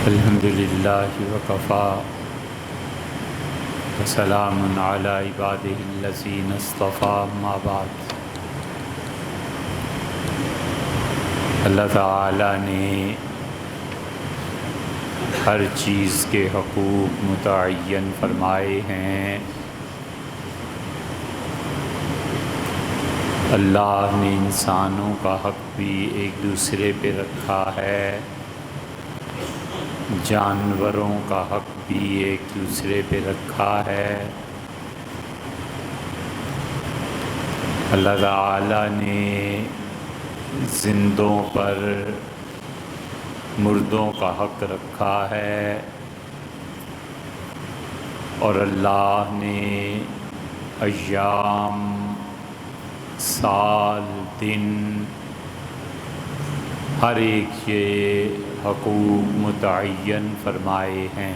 الحمدللہ وکفیٰ وسلام علی عبادہ الذین اصطفیٰ اما بعد۔ اللہ تعالیٰ نے ہر چیز کے حقوق متعین فرمائے ہیں۔ اللہ نے انسانوں کا حق بھی ایک دوسرے پہ رکھا ہے، جانوروں کا حق بھی ایک دوسرے پہ رکھا ہے۔ اللہ تعالیٰ نے زندوں پر مردوں کا حق رکھا ہے، اور اللہ نے ایام، سال، دن، ہر ایک کے حقوق متعین فرمائے ہیں۔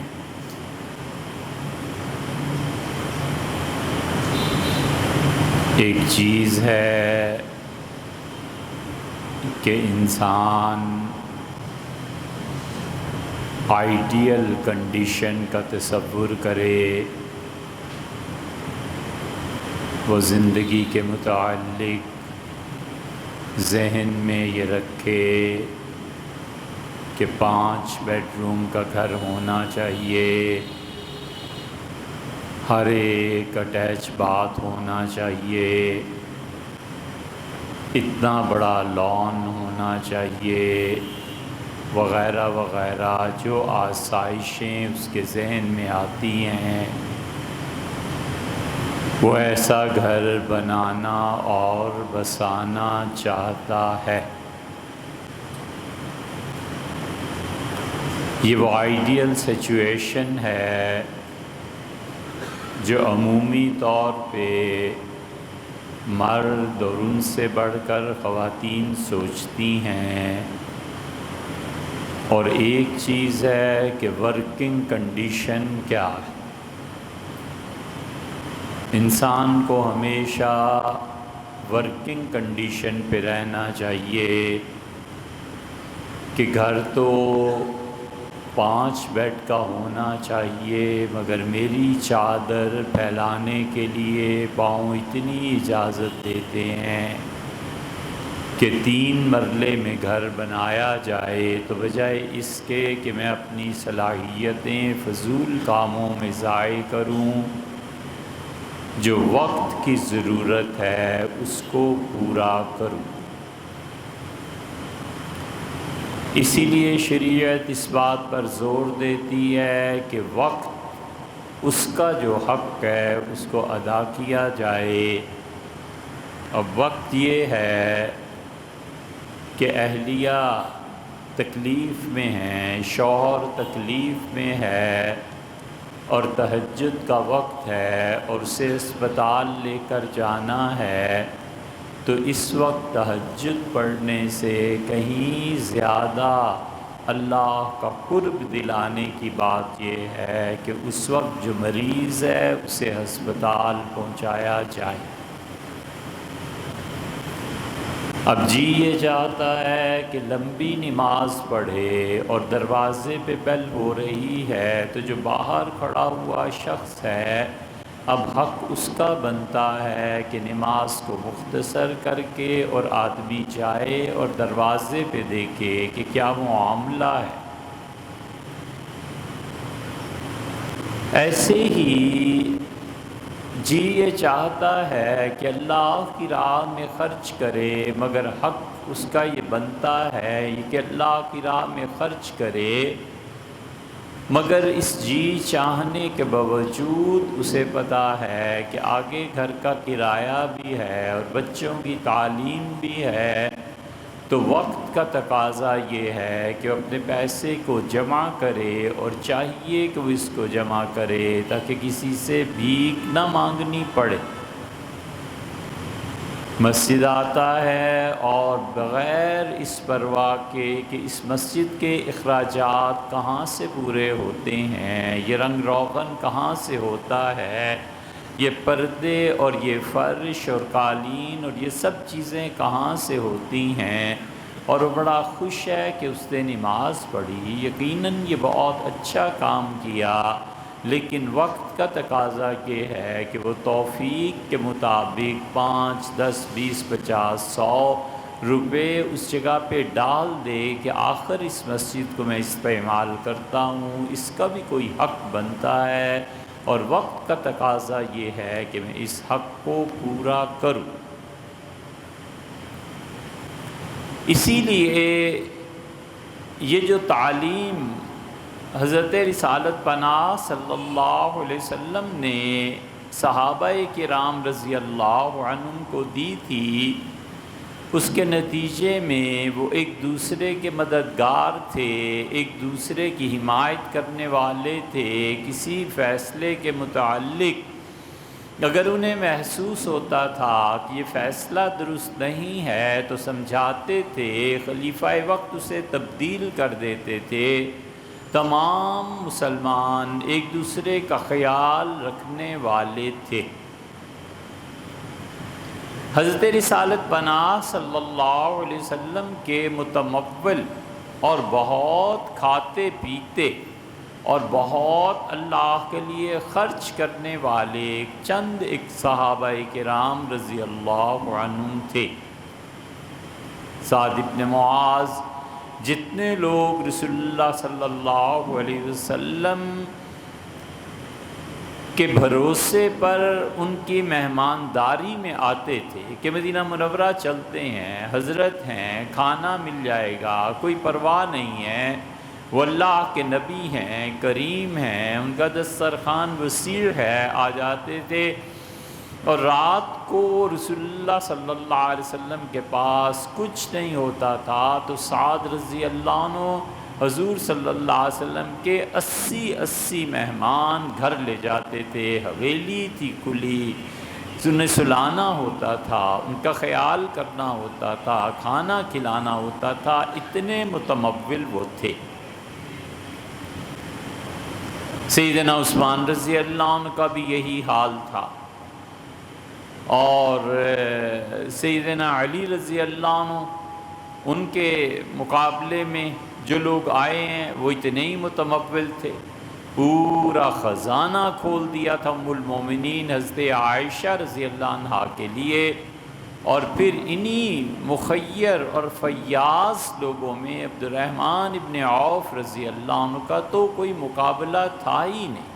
ایک چیز ہے کہ انسان آئیڈیل کنڈیشن کا تصور کرے، وہ زندگی کے متعلق ذہن میں یہ رکھے کہ 5 بیڈ روم کا گھر ہونا چاہیے، ہر ایک اٹیچ باتھ ہونا چاہیے، اتنا بڑا لان ہونا چاہیے، وغیرہ وغیرہ جو آسائشیں اس کے ذہن میں آتی ہیں، وہ ایسا گھر بنانا اور بسانا چاہتا ہے۔ یہ وہ آئیڈیل سچویشن ہے جو عمومی طور پہ مرد اور ان سے بڑھ کر خواتین سوچتی ہیں، اور ایک چیز ہے کہ ورکنگ کنڈیشن کیا ہے۔ انسان کو ہمیشہ ورکنگ کنڈیشن پہ رہنا چاہیے کہ گھر تو 5 بیڈ کا ہونا چاہیے، مگر میری چادر پھیلانے کے لیے پاؤں اتنی اجازت دیتے ہیں کہ 3 مرلے میں گھر بنایا جائے، تو بجائے اس کے کہ میں اپنی صلاحیتیں فضول کاموں میں ضائع کروں، جو وقت کی ضرورت ہے اس کو پورا کروں۔ اسی لیے شریعت اس بات پر زور دیتی ہے کہ وقت، اس کا جو حق ہے اس کو ادا کیا جائے۔ اب وقت یہ ہے کہ اہلیہ تکلیف میں ہیں، شوہر تکلیف میں ہے، اور تہجد کا وقت ہے اور اسے اسپتال لے کر جانا ہے، تو اس وقت تہجد پڑھنے سے کہیں زیادہ اللہ کا قرب دلانے کی بات یہ ہے کہ اس وقت جو مریض ہے اسے ہسپتال پہنچایا جائے۔ اب جی یہ چاہتا ہے کہ لمبی نماز پڑھے اور دروازے پہ بیل ہو رہی ہے، تو جو باہر کھڑا ہوا شخص ہے اب حق اس کا بنتا ہے کہ نماز کو مختصر کر کے اور آدمی جائے اور دروازے پہ دیکھے کہ کیا معاملہ ہے۔ ایسے ہی جی یہ چاہتا ہے کہ اللہ کی راہ میں خرچ کرے، مگر حق اس کا یہ بنتا ہے کہ اللہ کی راہ میں خرچ کرے، مگر اس جی چاہنے کے باوجود اسے پتہ ہے کہ آگے گھر کا کرایہ بھی ہے اور بچوں کی تعلیم بھی ہے، تو وقت کا تقاضا یہ ہے کہ وہ اپنے پیسے کو جمع کرے، اور چاہیے کہ وہ اس کو جمع کرے تاکہ کسی سے بھیک نہ مانگنی پڑے۔ مسجد آتا ہے اور بغیر اس پرواہ کے کہ اس مسجد کے اخراجات کہاں سے پورے ہوتے ہیں، یہ رنگ روغن کہاں سے ہوتا ہے، یہ پردے اور یہ فرش اور قالین اور یہ سب چیزیں کہاں سے ہوتی ہیں، اور وہ بڑا خوش ہے کہ اس نے نماز پڑھی، یقیناً یہ بہت اچھا کام کیا، لیکن وقت کا تقاضا یہ ہے کہ وہ توفیق کے مطابق 5، 10، 20، 50، 100 روپے اس جگہ پہ ڈال دے کہ آخر اس مسجد کو میں استعمال کرتا ہوں، اس کا بھی کوئی حق بنتا ہے، اور وقت کا تقاضا یہ ہے کہ میں اس حق کو پورا کروں۔ اسی لیے یہ جو تعلیم حضرت رسالت پناہ صلی اللہ علیہ وسلم نے صحابہ کرام رضی اللہ عنہم کو دی تھی، اس کے نتیجے میں وہ ایک دوسرے کے مددگار تھے، ایک دوسرے کی حمایت کرنے والے تھے۔ کسی فیصلے کے متعلق اگر انہیں محسوس ہوتا تھا کہ یہ فیصلہ درست نہیں ہے تو سمجھاتے تھے، خلیفہ وقت اسے تبدیل کر دیتے تھے۔ تمام مسلمان ایک دوسرے کا خیال رکھنے والے تھے۔ حضرت رسالت پناہ صلی اللہ علیہ وسلم کے متمول اور بہت کھاتے پیتے اور بہت اللہ کے لیے خرچ کرنے والے چند ایک صحابہ کرام رضی اللہ عنہم تھے۔ سعد بن معاذ، جتنے لوگ رسول اللہ صلی اللہ علیہ وسلم کے بھروسے پر ان کی مہمانداری میں آتے تھے کہ مدینہ منورہ چلتے ہیں، حضرت ہیں، کھانا مل جائے گا، کوئی پرواہ نہیں ہے، وہ اللہ کے نبی ہیں، کریم ہیں، ان کا دسترخوان وسیع ہے، آ جاتے تھے۔ اور رات کو رسول اللہ صلی اللہ علیہ وسلم کے پاس کچھ نہیں ہوتا تھا تو سعد رضی اللہ عنہ حضور صلی اللہ علیہ وسلم کے 80 مہمان گھر لے جاتے تھے۔ حویلی تھی کھلی، انہیں سلانا ہوتا تھا، ان کا خیال کرنا ہوتا تھا، کھانا کھلانا ہوتا تھا، اتنے متمول وہ تھے۔ سیدنا عثمان رضی اللہ عنہ کا بھی یہی حال تھا، اور سیدنا علی رضی اللہ عنہ، ان کے مقابلے میں جو لوگ آئے ہیں وہ اتنے ہی متمول تھے۔ پورا خزانہ کھول دیا تھا ام المومنین حضرت عائشہ رضی اللہ عنہا کے لیے، اور پھر انہی مخیر اور فیاض لوگوں میں عبد الرحمن ابن عوف رضی اللہ عنہ کا تو کوئی مقابلہ تھا ہی نہیں۔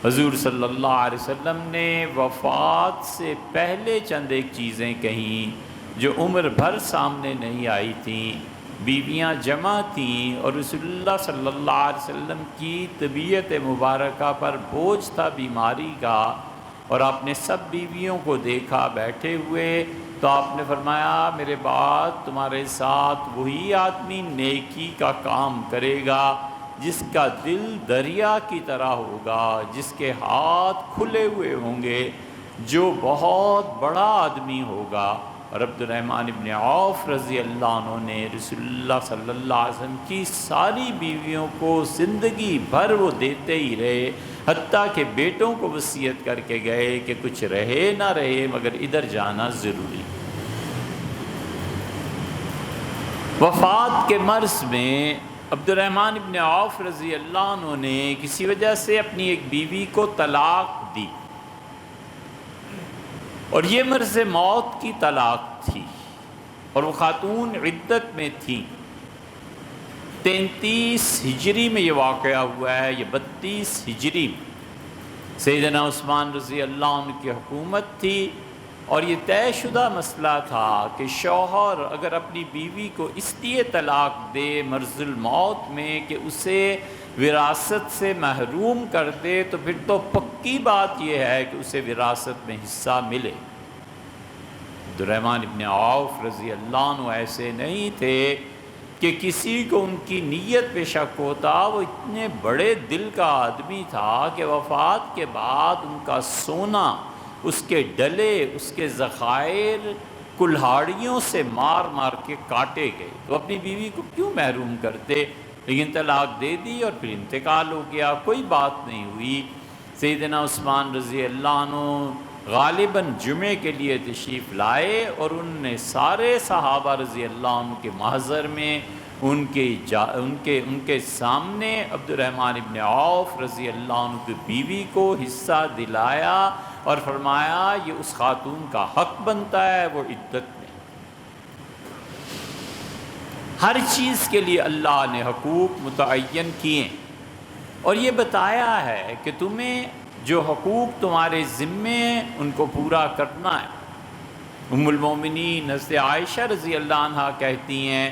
حضور صلی اللہ علیہ وسلم نے وفات سے پہلے چند ایک چیزیں کہیں جو عمر بھر سامنے نہیں آئی تھیں۔ بیویاں جمع تھیں اور رسول اللہ صلی اللہ علیہ وسلم کی طبیعت مبارکہ پر بوجھ تھا بیماری کا، اور آپ نے سب بیویوں کو دیکھا بیٹھے ہوئے تو آپ نے فرمایا میرے بعد تمہارے ساتھ وہی آدمی نیکی کا کام کرے گا جس کا دل دریا کی طرح ہوگا، جس کے ہاتھ کھلے ہوئے ہوں گے، جو بہت بڑا آدمی ہوگا۔ اور عبد الرحمن ابن عوف رضی اللہ عنہ نے رسول اللہ صلی اللہ علیہ وسلم کی ساری بیویوں کو زندگی بھر وہ دیتے ہی رہے، حتیٰ کہ بیٹوں کو وصیت کر کے گئے کہ کچھ رہے نہ رہے مگر ادھر جانا ضروری۔ وفات کے مرض میں عبد الرحمن ابن عوف رضی اللہ عنہ نے کسی وجہ سے اپنی ایک بیوی کو طلاق دی، اور یہ مرض موت کی طلاق تھی، اور وہ خاتون عدت میں تھی۔ 33 ہجری میں یہ واقعہ ہوا ہے، یہ 32 ہجری میں سیدنا عثمان رضی اللہ عنہ کی حکومت تھی، اور یہ طے شدہ مسئلہ تھا کہ شوہر اگر اپنی بیوی کو اس لیے طلاق دے مرض الموت میں کہ اسے وراثت سے محروم کر دے تو پھر تو پکی بات یہ ہے کہ اسے وراثت میں حصہ ملے۔ عبد الرحمن ابن عوف رضی اللہ عنہ ایسے نہیں تھے کہ کسی کو ان کی نیت پہ شک ہوتا، وہ اتنے بڑے دل کا آدمی تھا کہ وفات کے بعد ان کا سونا، اس کے ڈلے، اس کے ذخائر کلہاڑیوں سے مار مار کے کاٹے گئے، تو اپنی بیوی کو کیوں محروم کرتے؟ لیکن طلاق دے دی اور پھر انتقال ہو گیا، کوئی بات نہیں ہوئی۔ سیدنا عثمان رضی اللہ عنہ غالباً جمعے کے لیے تشریف لائے، اور ان نے سارے صحابہ رضی اللہ عنہ کے محضر میں ان کے سامنے عبد الرحمن ابن عوف رضی اللہ عنہ کی بیوی کو حصہ دلایا اور فرمایا یہ اس خاتون کا حق بنتا ہے، وہ عدت میں۔ ہر چیز کے لیے اللہ نے حقوق متعین کیے، اور یہ بتایا ہے کہ تمہیں جو حقوق تمہارے ذمے ہیں ان کو پورا کرنا ہے۔ ام المومنین حضرت عائشہ رضی اللہ عنہ کہتی ہیں،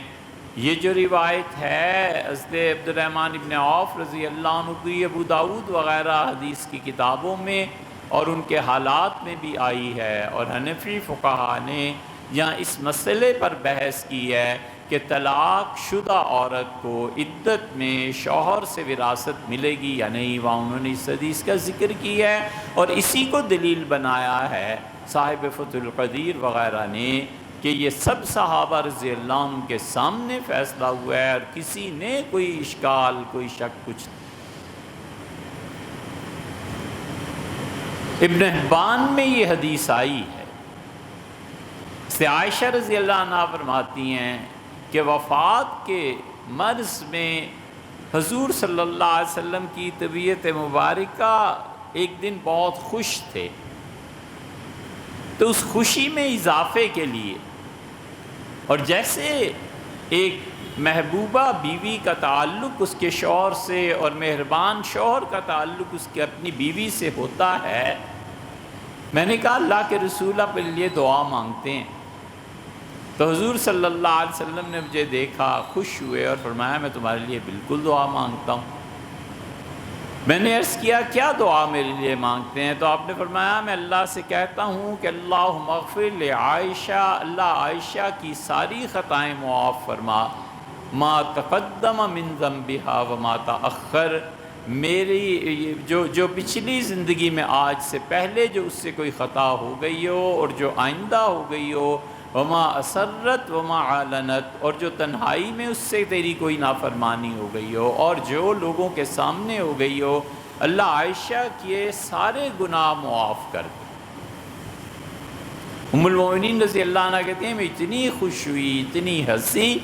یہ جو روایت ہے حضرت عبد الرحمن ابن عوف رضی اللہ عنہ کی ابو داؤد وغیرہ حدیث کی کتابوں میں اور ان کے حالات میں بھی آئی ہے، اور حنفی فقہا نے یہاں اس مسئلے پر بحث کی ہے کہ طلاق شدہ عورت کو عدت میں شوہر سے وراثت ملے گی یا نہیں، وہاں انہوں نے اس حدیث کا ذکر کی ہے، اور اسی کو دلیل بنایا ہے صاحب فتح القدیر وغیرہ نے کہ یہ سب صحابہ رضی اللہ عنہ کے سامنے فیصلہ ہوا ہے، اور کسی نے کوئی اشکال کوئی شک کچھ نہیں۔ ابن حبان میں یہ حدیث آئی ہے، سے عائشہ رضی اللہ عنہ فرماتی ہیں کہ وفات کے مرض میں حضور صلی اللہ علیہ وسلم کی طبیعت مبارکہ ایک دن بہت خوش تھے، تو اس خوشی میں اضافے کے لیے، اور جیسے ایک محبوبہ بیوی کا تعلق اس کے شوہر سے اور مہربان شوہر کا تعلق اس کے اپنی بیوی سے ہوتا ہے، میں نے کہا اللہ کے رسول آپ میرے لیے دعا مانگتے ہیں، تو حضور صلی اللہ علیہ وسلم نے مجھے دیکھا، خوش ہوئے اور فرمایا میں تمہارے لیے بالکل دعا مانگتا ہوں۔ میں نے عرض کیا کیا دعا میرے لیے مانگتے ہیں؟ تو آپ نے فرمایا میں اللہ سے کہتا ہوں کہ اللہم اغفر لعائشہ، اللہ عائشہ کی ساری خطائیں معاف فرما، ما تقدم من ذنبہا وما تأخر، میری جو پچھلی زندگی میں آج سے پہلے جو اس سے کوئی خطا ہو گئی ہو اور جو آئندہ ہو گئی ہو، وما اسرت وما اعلنت، اور جو تنہائی میں اس سے تیری کوئی نافرمانی ہو گئی ہو اور جو لوگوں کے سامنے ہو گئی ہو، اللہ عائشہ کے سارے گناہ معاف کر دے۔ ام المومنین رضی اللہ عنہ کہتے ہیں میں اتنی خوش ہوئی، اتنی ہنسی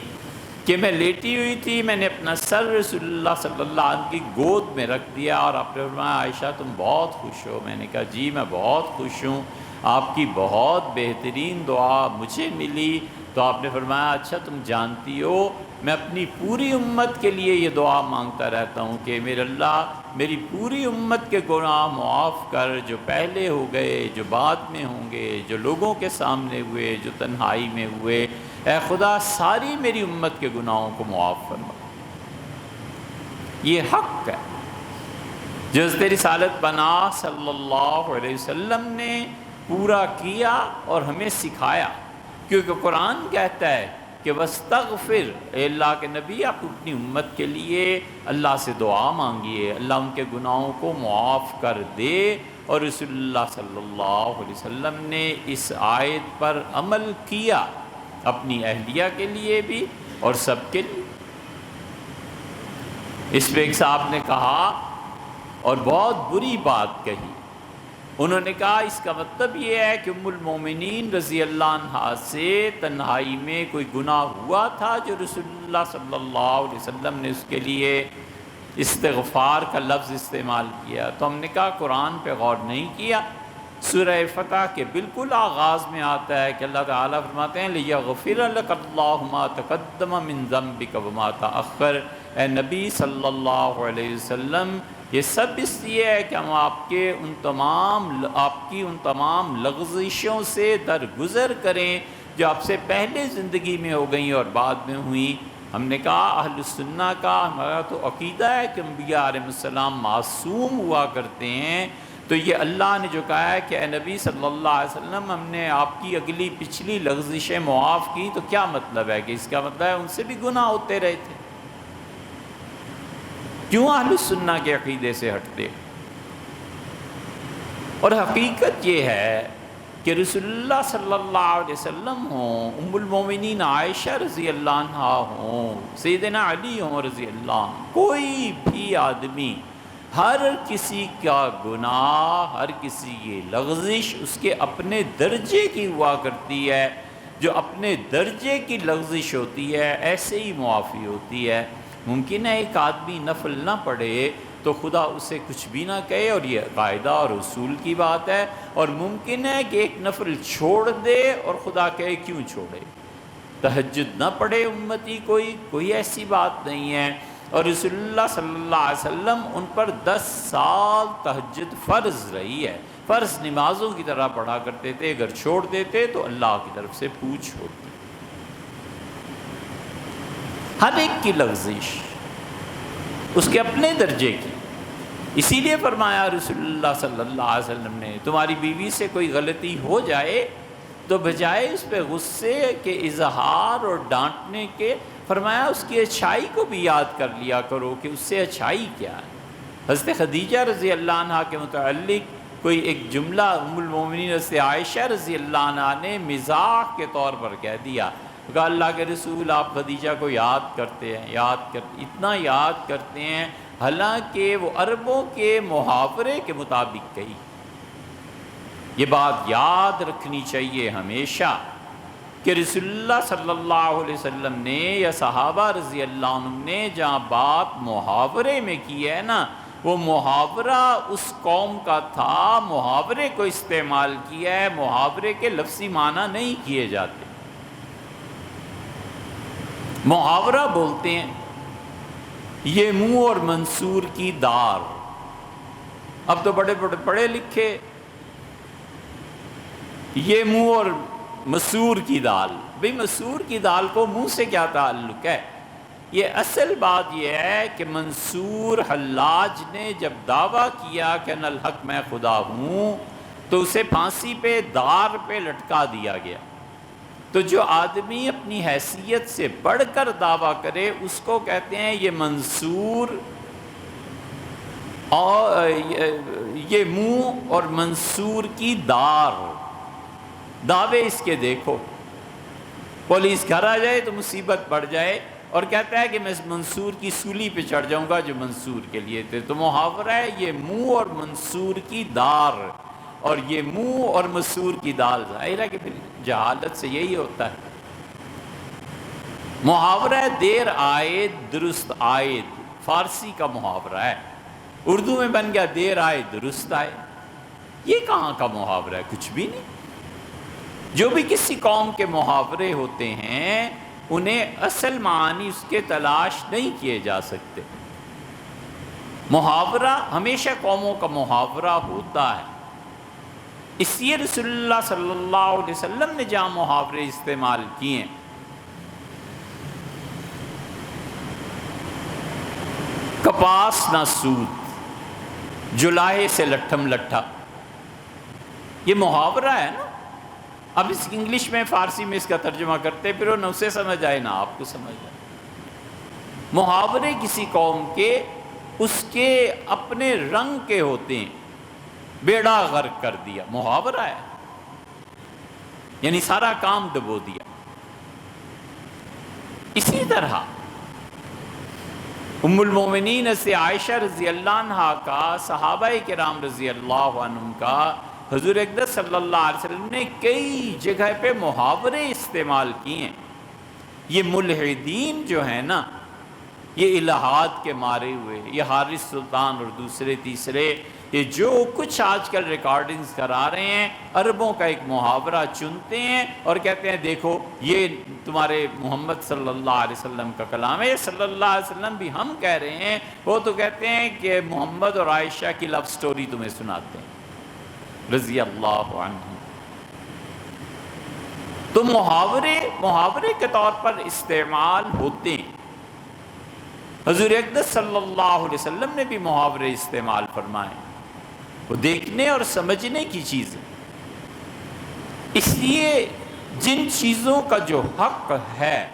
کہ میں لیٹی ہوئی تھی، میں نے اپنا سر رسول اللہ صلی اللہ علیہ وسلم کی گود میں رکھ دیا، اور آپ نے فرمایا عائشہ تم بہت خوش ہو؟ میں نے کہا جی میں بہت خوش ہوں، آپ کی بہت بہترین دعا مجھے ملی۔ تو آپ نے فرمایا اچھا تم جانتی ہو میں اپنی پوری امت کے لیے یہ دعا مانگتا رہتا ہوں کہ میرے اللہ میری پوری امت کے گناہ معاف کر، جو پہلے ہو گئے، جو بعد میں ہوں گے، جو لوگوں کے سامنے ہوئے، جو تنہائی میں ہوئے، اے خدا ساری میری امت کے گناہوں کو معاف فرما۔ یہ حق ہے جو حضرت رسالت بنا صلی اللہ علیہ وسلم نے پورا کیا اور ہمیں سکھایا، کیونکہ قرآن کہتا ہے کہ وَاسْتَغْفِرْ، اے اللہ کے نبی آپ اپنی امت کے لیے اللہ سے دعا مانگیے، اللہ ان کے گناہوں کو معاف کر دے، اور رسول اللہ صلی اللہ علیہ وسلم نے اس آیت پر عمل کیا، اپنی اہلیہ کے لیے بھی اور سب کے لیے۔ اس پہ ایک صاحب نے کہا اور بہت بری بات کہی، انہوں نے کہا اس کا مطلب یہ ہے کہ ام المومنین رضی اللہ عنہا سے تنہائی میں کوئی گناہ ہوا تھا جو رسول اللہ صلی اللہ علیہ وسلم نے اس کے لیے استغفار کا لفظ استعمال کیا؟ تو ہم نے کہا قرآن پہ غور نہیں کیا۔ سورہ فتح کے بالکل آغاز میں آتا ہے کہ اللہ تعالیٰ فرماتے ہیں لِيَغْفِرَ لَكَ اللَّهُ مَا تَقَدَّمَ مِن ذَنبِكَ وَمَا تَأَخَّرَ، اے نبی صلی اللہ علیہ وسلم یہ سب اس لیے ہے کہ ہم آپ کی ان تمام لغزشوں سے درگزر کریں جو آپ سے پہلے زندگی میں ہو گئیں اور بعد میں ہوئیں۔ ہم نے کہا اہل السنہ کا ہمارا تو عقیدہ ہے کہ انبیاء علیہ السلام معصوم ہوا کرتے ہیں، تو یہ اللہ نے جو کہا ہے کہ اے نبی صلی اللہ علیہ وسلم ہم نے آپ کی اگلی پچھلی لغزشیں معاف کی، تو کیا مطلب ہے کہ اس کا مطلب ہے ان سے بھی گناہ ہوتے رہے تھے؟ کیوں اہل السنہ کے عقیدے سے ہٹتے؟ اور حقیقت یہ ہے کہ رسول اللہ صلی اللہ علیہ وسلم ہوں، ام المومنین عائشہ رضی اللہ عنہ ہوں، سیدنا علی ہوں رضی اللہ عنہ، کوئی بھی آدمی ہر کسی کا گناہ، ہر کسی کی لغزش اس کے اپنے درجے کی ہوا کرتی ہے. جو اپنے درجے کی لغزش ہوتی ہے ایسے ہی معافی ہوتی ہے. ممکن ہے ایک آدمی نفل نہ پڑھے تو خدا اسے کچھ بھی نہ کہے، اور یہ قاعدہ اور اصول کی بات ہے. اور ممکن ہے کہ ایک نفل چھوڑ دے اور خدا کہے کیوں چھوڑے. تہجد نہ پڑھے امتی کوئی ایسی بات نہیں ہے. اور رسول اللہ صلی اللہ علیہ وسلم ان پر 10 سال تہجد فرض رہی ہے، فرض نمازوں کی طرح پڑھا کرتے تھے. اگر چھوڑ دیتے تو اللہ کی طرف سے پوچھ ہوتی. ہر ایک کی لغزش اس کے اپنے درجے کی. اسی لیے فرمایا رسول اللہ صلی اللہ علیہ وسلم نے، تمہاری بیوی سے کوئی غلطی ہو جائے تو بجائے اس پہ غصے کے اظہار اور ڈانٹنے کے، فرمایا اس کی اچھائی کو بھی یاد کر لیا کرو کہ اس سے اچھائی کیا ہے. حضرت خدیجہ رضی اللہ عنہ کے متعلق کوئی ایک جملہ ام المومنین حضرت عائشہ رضی اللہ عنہ نے مزاح کے طور پر کہہ دیا. کہا اللہ کے رسول آپ خدیجہ کو یاد کرتے ہیں، اتنا یاد کرتے ہیں، حالانکہ وہ عربوں کے محاورے کے مطابق کہی. یہ بات یاد رکھنی چاہیے ہمیشہ کہ رسول اللہ صلی اللہ علیہ وسلم نے یا صحابہ رضی اللہ عنہ نے جہاں بات محاورے میں کی ہے نا، وہ محاورہ اس قوم کا تھا، محاورے کو استعمال کیا ہے. محاورے کے لفظی معنی نہیں کیے جاتے. محاورہ بولتے ہیں یہ منہ اور منصور کی دار. اب تو بڑے بڑے پڑھے لکھے یہ منہ اور مسور کی دال. بھئی مسور کی دال کو منہ سے کیا تعلق ہے؟ یہ اصل بات یہ ہے کہ منصور حلاج نے جب دعویٰ کیا کہ ان الحق میں خدا ہوں تو اسے پھانسی پہ دار پہ لٹکا دیا گیا. تو جو آدمی اپنی حیثیت سے بڑھ کر دعویٰ کرے اس کو کہتے ہیں یہ منصور، اور یہ منہ اور منصور کی دار. دعوے اس کے دیکھو، پولیس گھر آ جائے تو مصیبت پڑ جائے اور کہتا ہے کہ میں منصور کی سولی پہ چڑھ جاؤں گا جو منصور کے لیے تھے. تو محاورہ ہے یہ منہ اور منصور کی دار، اور یہ منہ اور مسور کی دال. ظاہر ہے کہ پھر جہالت سے یہی ہوتا ہے. محاورہ دیر آئے درست آئے، فارسی کا محاورہ ہے، اردو میں بن گیا دیر آئے درست آئے. یہ کہاں کا محاورہ ہے؟ کچھ بھی نہیں. جو بھی کسی قوم کے محاورے ہوتے ہیں انہیں اصل معنی اس کے تلاش نہیں کیے جا سکتے. محاورہ ہمیشہ قوموں کا محاورہ ہوتا ہے. اس لیے رسول اللہ صلی اللہ علیہ وسلم نے جہاں محاورے استعمال کیے، کپاس نہ سود، جلاہے سے لٹھم لٹھا، یہ محاورہ ہے نا. اب اس انگلش میں فارسی میں اس کا ترجمہ کرتے پھر نہ اسے سمجھ آئے نہ آپ کو سمجھ آئے. محاورے کسی قوم کے اس کے اپنے رنگ کے ہوتے ہیں. بیڑا غرق کر دیا محاورہ ہے، یعنی سارا کام دبو دیا. اسی طرح ام المومنین سے عائشہ رضی اللہ عنہ کا، صحابہ کرام رضی اللہ عنہم کا، حضور اقدس صلی اللہ علیہ وسلم نے کئی جگہ پہ محاورے استعمال کیے ہیں. یہ ملحدین جو ہیں نا، یہ الہات کے مارے ہوئے، یہ حارث سلطان اور دوسرے تیسرے، یہ جو کچھ آج کل ریکارڈنگز کرا رہے ہیں، عربوں کا ایک محاورہ چنتے ہیں اور کہتے ہیں دیکھو یہ تمہارے محمد صلی اللہ علیہ وسلم کا کلام ہے. صلی اللہ علیہ وسلم بھی ہم کہہ رہے ہیں، وہ تو کہتے ہیں کہ محمد اور عائشہ کی لو سٹوری تمہیں سناتے ہیں رضی اللہ عنہ. تو محاورے کے طور پر استعمال ہوتے ہیں. حضور اقدس صلی اللہ علیہ وسلم نے بھی محاورے استعمال فرمائے. وہ دیکھنے اور سمجھنے کی چیز ہے. اس لیے جن چیزوں کا جو حق ہے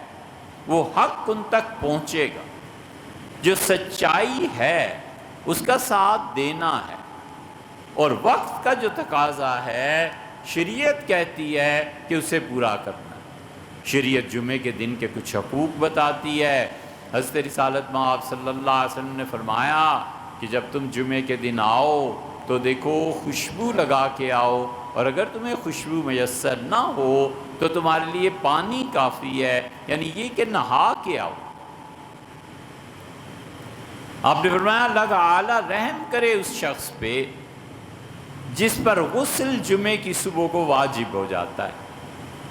وہ حق ان تک پہنچے گا. جو سچائی ہے اس کا ساتھ دینا ہے. اور وقت کا جو تقاضا ہے شریعت کہتی ہے کہ اسے پورا کرنا ہے. شریعت جمعے کے دن کے کچھ حقوق بتاتی ہے. حضرت رسالت مآب صلی اللہ علیہ وسلم نے فرمایا کہ جب تم جمعے کے دن آؤ تو دیکھو خوشبو لگا کے آؤ، اور اگر تمہیں خوشبو میسر نہ ہو تو تمہارے لیے پانی کافی ہے، یعنی یہ کہ نہا کے آؤ۔ آپ نے فرمایا اللہ تعالیٰ رحم کرے اس شخص پہ جس پر غسل جمعے کی صبح کو واجب ہو جاتا ہے،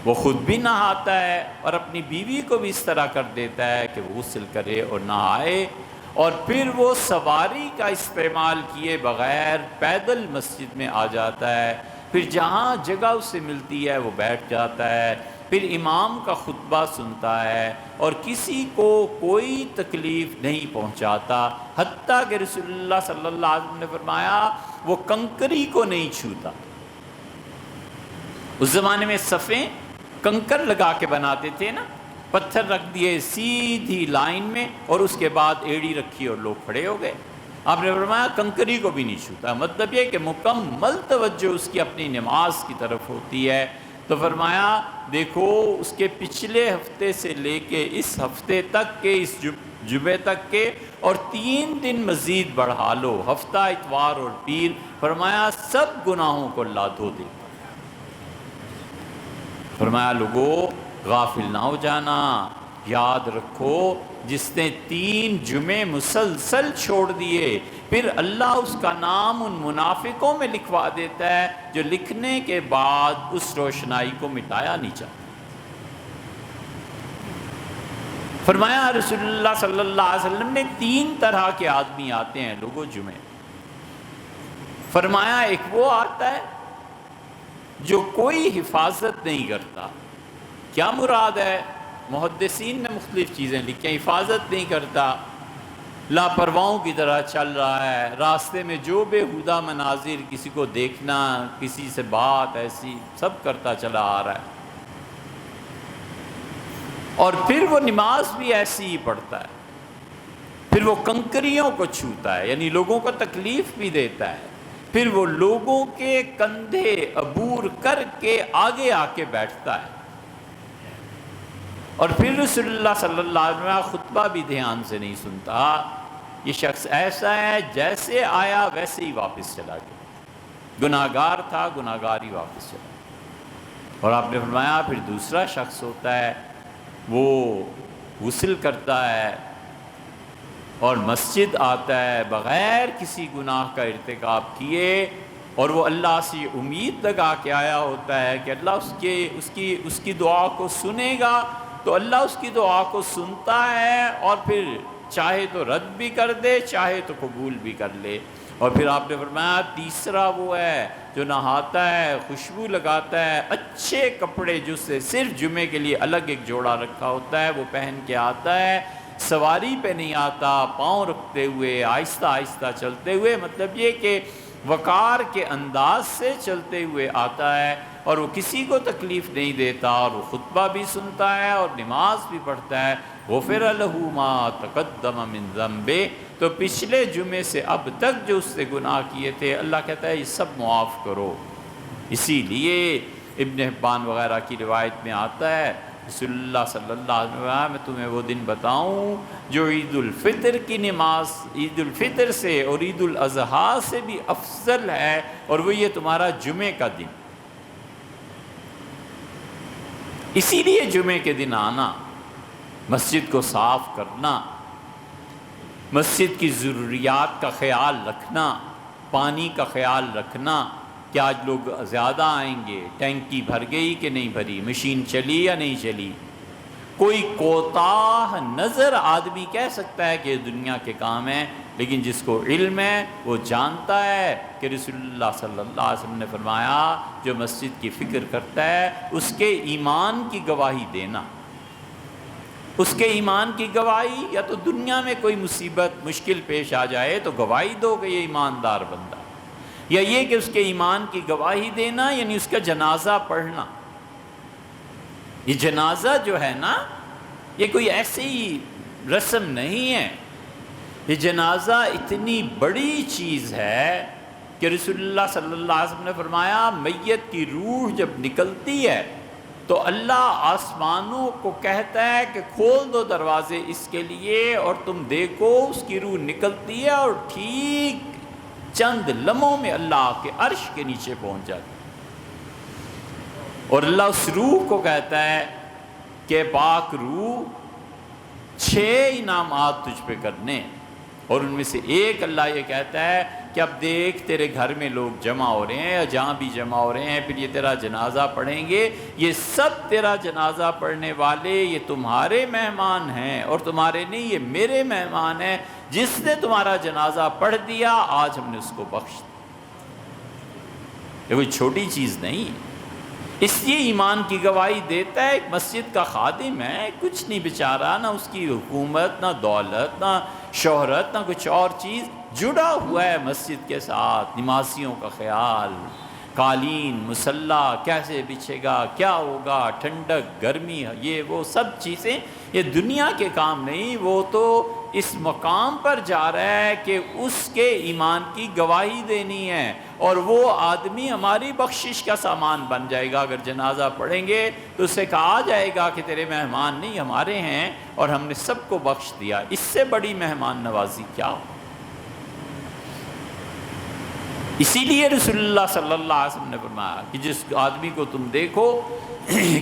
وہ خود بھی نہاتا ہے اور اپنی بیوی کو بھی اس طرح کر دیتا ہے کہ وہ غسل کرے اور نہائے، اور پھر وہ سواری کا استعمال کیے بغیر پیدل مسجد میں آ جاتا ہے، پھر جہاں جگہ اسے ملتی ہے وہ بیٹھ جاتا ہے، پھر امام کا خطبہ سنتا ہے اور کسی کو کوئی تکلیف نہیں پہنچاتا، حتیٰ کہ رسول اللہ صلی اللہ علیہ وسلم نے فرمایا وہ کنکری کو نہیں چھوتا۔ اس زمانے میں صفیں کنکر لگا کے بناتے تھے نا، پتھر رکھ دیے سیدھی لائن میں اور اس کے بعد ایڑی رکھی اور لوگ کھڑے ہو گئے۔ آپ نے فرمایا کنکری کو بھی نہیں چھوتا، مطلب یہ کہ مکمل توجہ اس کی اپنی نماز کی طرف ہوتی ہے۔ تو فرمایا دیکھو اس کے پچھلے ہفتے سے لے کے اس ہفتے تک کے، اس جمعے تک کے، اور 3 دن مزید بڑھا لو، ہفتہ اتوار اور پیر، فرمایا سب گناہوں کو اللہ دھو دے۔ فرمایا لوگو غافل نہ ہو جانا، یاد رکھو جس نے 3 جمعے مسلسل چھوڑ دیے پھر اللہ اس کا نام ان منافقوں میں لکھوا دیتا ہے جو لکھنے کے بعد اس روشنائی کو مٹایا نہیں چاہتا۔ فرمایا رسول اللہ صلی اللہ علیہ وسلم نے 3 طرح کے آدمی آتے ہیں لوگوں جمعے۔ فرمایا ایک وہ آتا ہے جو کوئی حفاظت نہیں کرتا۔ کیا مراد ہے؟ محدثین نے مختلف چیزیں لکھی، حفاظت نہیں کرتا، لاپرواہوں کی طرح چل رہا ہے، راستے میں جو بےہودہ مناظر، کسی کو دیکھنا، کسی سے بات ایسی سب کرتا چلا آ رہا ہے، اور پھر وہ نماز بھی ایسی ہی پڑھتا ہے، پھر وہ کنکریوں کو چھوتا ہے، یعنی لوگوں کو تکلیف بھی دیتا ہے، پھر وہ لوگوں کے کندھے عبور کر کے آگے آ کے بیٹھتا ہے، اور پھر رسول اللہ صلی اللہ علیہ وسلم خطبہ بھی دھیان سے نہیں سنتا۔ یہ شخص ایسا ہے جیسے آیا ویسے ہی واپس چلا گیا، گناہگار تھا گناہگار ہی واپس چلا گیا۔ اور آپ نے فرمایا پھر دوسرا شخص ہوتا ہے، وہ غسل کرتا ہے اور مسجد آتا ہے بغیر کسی گناہ کا ارتکاب کیے، اور وہ اللہ سے امید لگا کے آیا ہوتا ہے کہ اللہ اس کی دعا کو سنے گا، تو اللہ اس کی دعا کو سنتا ہے اور پھر چاہے تو رد بھی کر دے، چاہے تو قبول بھی کر لے۔ اور پھر آپ نے فرمایا تیسرا وہ ہے جو نہاتا ہے، خوشبو لگاتا ہے، اچھے کپڑے جو سے صرف جمعے کے لیے الگ ایک جوڑا رکھا ہوتا ہے وہ پہن کے آتا ہے، سواری پہ نہیں آتا، پاؤں رکھتے ہوئے آہستہ آہستہ چلتے ہوئے، مطلب یہ کہ وقار کے انداز سے چلتے ہوئے آتا ہے، اور وہ کسی کو تکلیف نہیں دیتا، اور وہ خطبہ بھی سنتا ہے اور نماز بھی پڑھتا ہے۔ غفر لہ ما تقدم من ذنبہ، تو پچھلے جمعے سے اب تک جو اس سے گناہ کیے تھے اللہ کہتا ہے یہ سب معاف کرو۔ اسی لیے ابن حبان وغیرہ کی روایت میں آتا ہے رسول اللہ صلی اللہ علیہ وسلم میں تمہیں وہ دن بتاؤں جو عید الفطر کی نماز، عید الفطر سے اور عید الاضحیٰ سے بھی افضل ہے، اور وہ یہ تمہارا جمعے کا دن۔ اسی لیے جمعے کے دن آنا، مسجد کو صاف کرنا، مسجد کی ضروریات کا خیال رکھنا، پانی کا خیال رکھنا کہ آج لوگ زیادہ آئیں گے، ٹینکی بھر گئی کہ نہیں بھری، مشین چلی یا نہیں چلی۔ کوئی کوتاہ نظر آدمی کہہ سکتا ہے کہ یہ دنیا کے کام ہیں، لیکن جس کو علم ہے وہ جانتا ہے کہ رسول اللہ صلی اللہ علیہ وسلم نے فرمایا جو مسجد کی فکر کرتا ہے اس کے ایمان کی گواہی دینا، اس کے ایمان کی گواہی، یا تو دنیا میں کوئی مصیبت مشکل پیش آ جائے تو گواہی دو کہ یہ ایماندار بندہ، یا یہ کہ اس کے ایمان کی گواہی دینا یعنی اس کا جنازہ پڑھنا۔ یہ جنازہ جو ہے نا یہ کوئی ایسی رسم نہیں ہے، یہ جنازہ اتنی بڑی چیز ہے کہ رسول اللہ صلی اللہ علیہ وسلم نے فرمایا میت کی روح جب نکلتی ہے تو اللہ آسمانوں کو کہتا ہے کہ کھول دو دروازے اس کے لیے، اور تم دیکھو اس کی روح نکلتی ہے اور ٹھیک چند لمحوں میں اللہ کے عرش کے نیچے پہنچ جاتی ہے۔ اور اللہ اس روح کو کہتا ہے کہ پاک روح 6 انعامات تجھ پہ کرنے، اور ان میں سے ایک اللہ یہ کہتا ہے کہ اب دیکھ تیرے گھر میں لوگ جمع ہو رہے ہیں، یا جہاں بھی جمع ہو رہے ہیں، پھر یہ تیرا جنازہ پڑھیں گے، یہ سب تیرا جنازہ پڑھنے والے یہ تمہارے مہمان ہیں، اور تمہارے نہیں، یہ میرے مہمان ہیں، جس نے تمہارا جنازہ پڑھ دیا آج ہم نے اس کو بخش دیا۔ یہ کوئی چھوٹی چیز نہیں، اس لیے ایمان کی گواہی دیتا ہے۔ ایک مسجد کا خادم ہے، کچھ نہیں بیچارہ، نہ اس کی حکومت، نہ دولت، نہ شہرت، نہ کچھ اور چیز، جڑا ہوا ہے مسجد کے ساتھ، نمازیوں کا خیال، قالین، مصلی کیسے بچھے گا، کیا ہوگا، ٹھنڈک، گرمی، یہ وہ سب چیزیں، یہ دنیا کے کام نہیں، وہ تو اس مقام پر جا رہا ہے کہ اس کے ایمان کی گواہی دینی ہے، اور وہ آدمی ہماری بخشش کا سامان بن جائے گا۔ اگر جنازہ پڑھیں گے تو اسے کہا جائے گا کہ تیرے مہمان نہیں ہمارے ہیں، اور ہم نے سب کو بخش دیا۔ اس سے بڑی مہمان نوازی کیا ہو؟ اسی لیے رسول اللہ صلی اللہ علیہ وسلم نے فرمایا کہ جس آدمی کو تم دیکھو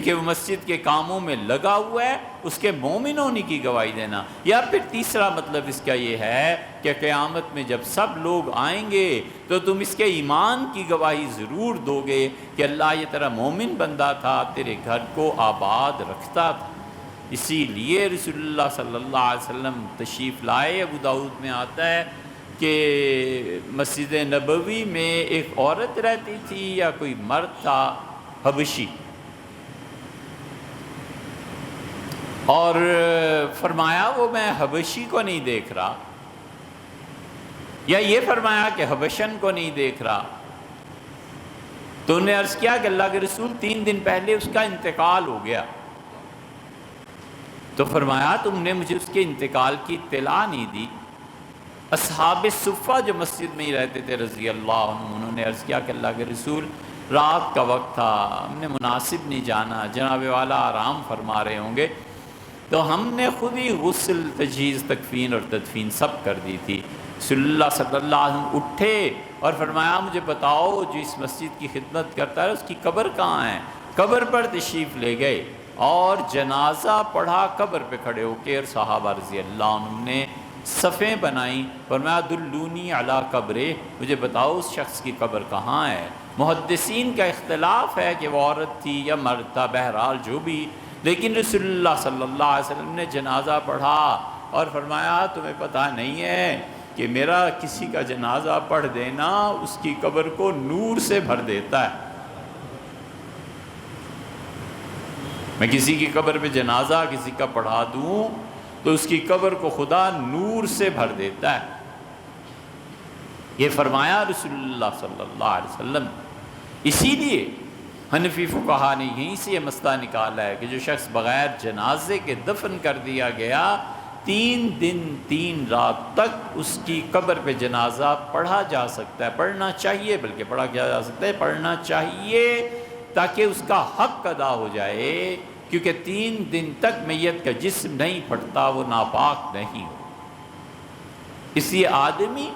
کہ وہ مسجد کے کاموں میں لگا ہوا ہے، اس کے مومن ہونے کی گواہی دینا۔ یا پھر تیسرا مطلب اس کا یہ ہے کہ قیامت میں جب سب لوگ آئیں گے تو تم اس کے ایمان کی گواہی ضرور دو گے کہ اللہ یہ تیرا مومن بندہ تھا، تیرے گھر کو آباد رکھتا تھا۔ اسی لیے رسول اللہ صلی اللہ علیہ وسلم تشریف لائے۔ ابو داؤد میں آتا ہے کہ مسجد نبوی میں ایک عورت رہتی تھی یا کوئی مرد تھا حبشی، اور فرمایا وہ میں حبشی کو نہیں دیکھ رہا، یا یہ فرمایا کہ حبشن کو نہیں دیکھ رہا۔ تو انہوں نے عرض کیا کہ اللہ کے رسول 3 دن پہلے اس کا انتقال ہو گیا۔ تو فرمایا تم نے مجھے اس کے انتقال کی اطلاع نہیں دی۔ اصحاب صفہ جو مسجد میں ہی رہتے تھے رضی اللہ عنہ، انہوں نے عرض کیا کہ اللہ کے رسول رات کا وقت تھا، ہم نے مناسب نہیں جانا، جناب والا آرام فرما رہے ہوں گے، تو ہم نے خود ہی غسل، تجہیز، تکفین اور تدفین سب کر دی تھی۔ رسول اللہ صلی اللہ علیہ وسلم اٹھے اور فرمایا مجھے بتاؤ جو اس مسجد کی خدمت کرتا ہے اس کی قبر کہاں ہے؟ قبر پر تشریف لے گئے اور جنازہ پڑھا قبر پہ کھڑے ہو کے، اور صحابہ رضی اللہ عنہ نے صفیں بنائیں، فرمایا دلونی علی قبرہ، مجھے بتاؤ اس شخص کی قبر کہاں ہے۔ محدثین کا اختلاف ہے کہ وہ عورت تھی یا مرد تھا، بہرحال جو بھی، لیکن رسول اللہ صلی اللہ علیہ وسلم نے جنازہ پڑھا اور فرمایا تمہیں پتہ نہیں ہے کہ میرا کسی کا جنازہ پڑھ دینا اس کی قبر کو نور سے بھر دیتا ہے۔ میں کسی کی قبر پہ جنازہ کسی کا پڑھا دوں تو اس کی قبر کو خدا نور سے بھر دیتا ہے۔ یہ فرمایا رسول اللہ صلی اللہ علیہ وسلم۔ اسی لیے حنفی فقہا نے یہیں سے یہ مسئلہ نکالا ہے کہ جو شخص بغیر جنازے کے دفن کر دیا گیا 3 دن 3 رات تک اس کی قبر پہ جنازہ پڑھا جا سکتا ہے، پڑھنا چاہیے، بلکہ پڑھا کیا جا سکتا ہے، پڑھنا چاہیے تاکہ اس کا حق ادا ہو جائے، کیونکہ 3 دن تک میت کا جسم نہیں پھٹتا، وہ ناپاک نہیں ہو۔ اس لیے آدمی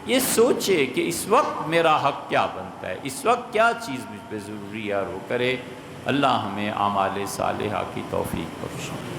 یہ سوچے کہ اس وقت میرا حق کیا بنتا ہے، اس وقت کیا چیز مجھ پہ ضروری ہے، اور وہ کرے۔ اللہ ہمیں اعمال صالحہ کی توفیق بخشے۔